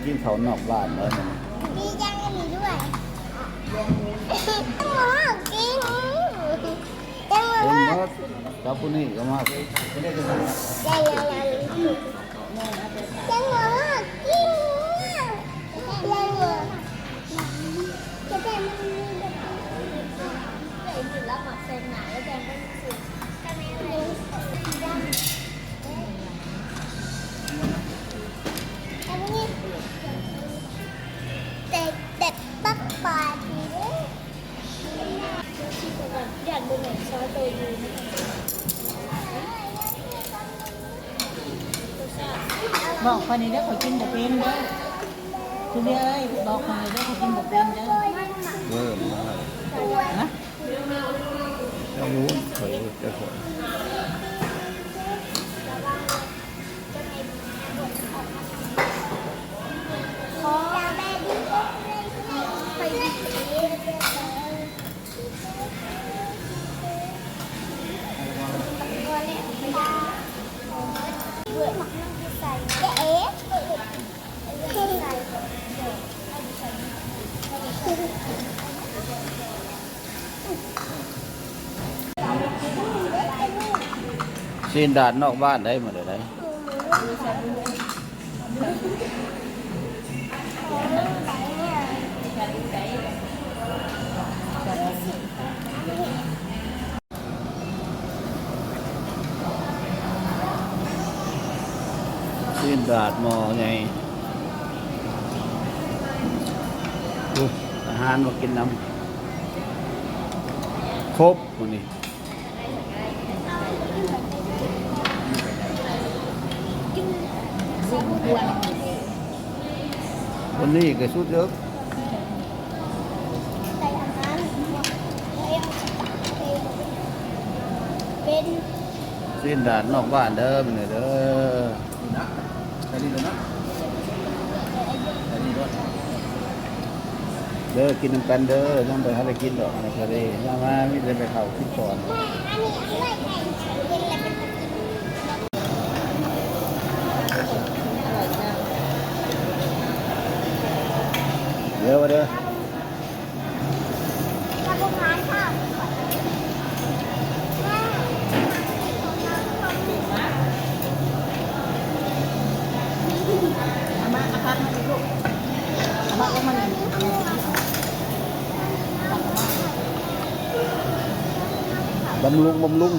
กินข้าวนอกบ้านแล้วเนี่ย มีจังกันอยู่ด้วยหมูกินจังห เป็น มู มดกับผู้นี้ก็มาไม่ได้กันนะ จังหมูจังหมูกินจังหมูจะได้มันมีแบบเลยอยู่แล้วหมักเส้นหนาแล้วแดงก็มีสีกันไม่เลยดำอันนี้เด็ดปักปาดีเลยอยากดูหนังซอสตัวดีบอกคนนี้ได้ขอกินแบบเป็นเด้อคุณเอ้ยบอกคนนี้ได้ขอกินแบบเป็นเด้อ เริ่มมา นะ จะรู้เผยจะผล จะแม่ดีไปดีตัวเล็กไม่ได้เบื่อหมักน้ำพริกใส่เอ๊ะใส่ ซีนดาดนอกบ้านได้หมดเลยได้ซีนดาดหมอไงอาหารมากินน้ำครบวันนี้วันนี้ก็สุดเยอะ ใส่อาหารเป็น สิ้นด่านนอกบ้านเด้อมันเด้อเด้อกินน้ำกันเด้อต้องไปหาอะไรกินดอกในทะเลย่ามาไม่ได้ไปเขาคิดก่อน แม่อันนี้ด้วยไก่เป็นอะไรเป็นตะกิน เด้อมาเด้อ ถ้าพวกร้านข้าวแม่ อามาอาพัดมาดิลูกอาพัดก็มัน บำรุงบำรุง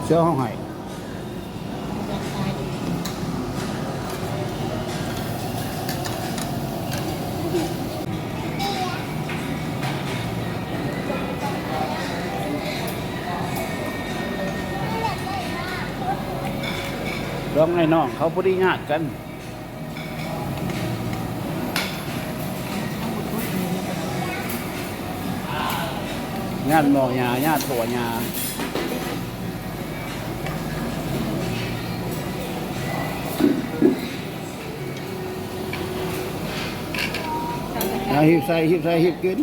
เชื่อห้องไห้ร้องไงน้องเขาพอดีญาติกันญาติหมอญาญาติผัวญาหิบใส่หิบใส่หิบกิน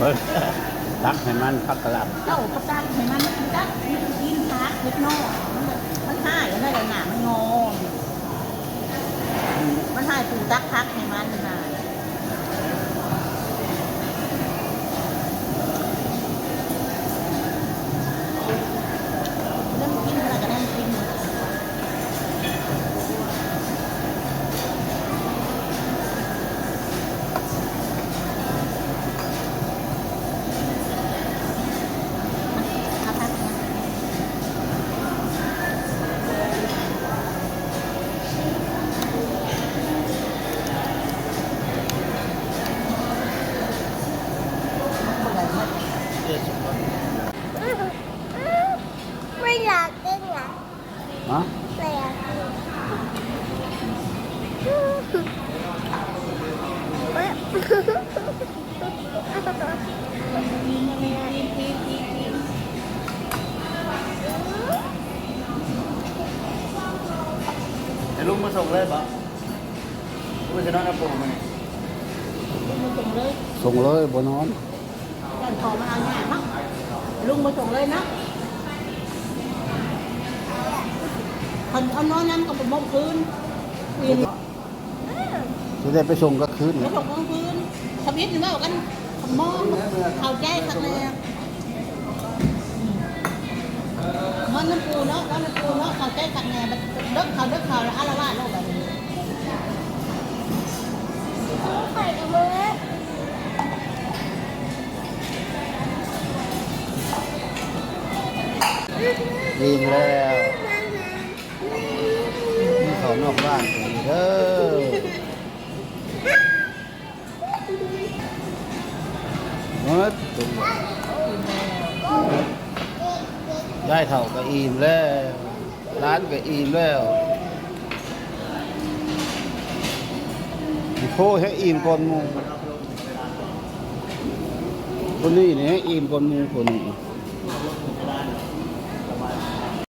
บิ่งตักให้มันพักกะหล่ เจ้าก็ตั้งให้มันตักกินพักเล็กน้อยมันหายแล้วได้หนามันงอมันหายปูตักพักให้มันหายเริ่มกินอะไรก็ได้กินไม่อยากกินอ่ะ ำฮะ ไม่อยากกินเฮ้ย ให้ลุงมาส่งเลยป่ะลุงจะนอนน้ำปูมัน มาส่งเลย ส่งเลยบ่นอน กันขอมาเอาง่ายมั้งลุงมาส่งเลยนะคนเอาน้อยน้ำกับผมคืนคืน จะได้ไปส่งก็คืน แล้วส่งกลางคืนทำยิดอยู่แล้วกันมองเข้าใจสักเลยมันน้ำปูเนาะแล้วน้ำปูเนาะเข้าใจสักแง่เด็กเขาแล้วอาละวาดโลกแบบนี้ ไข่กับมือ ดีแล้วนี่เขานอกบ้านกันเด้อมดได้เท่าก็อิ่มแล้วร้านก็อิ่มแล้วโคให้อิ่มก่อนหมูคนนี้เนี่ยอิ่มก่อนหมูคนนี้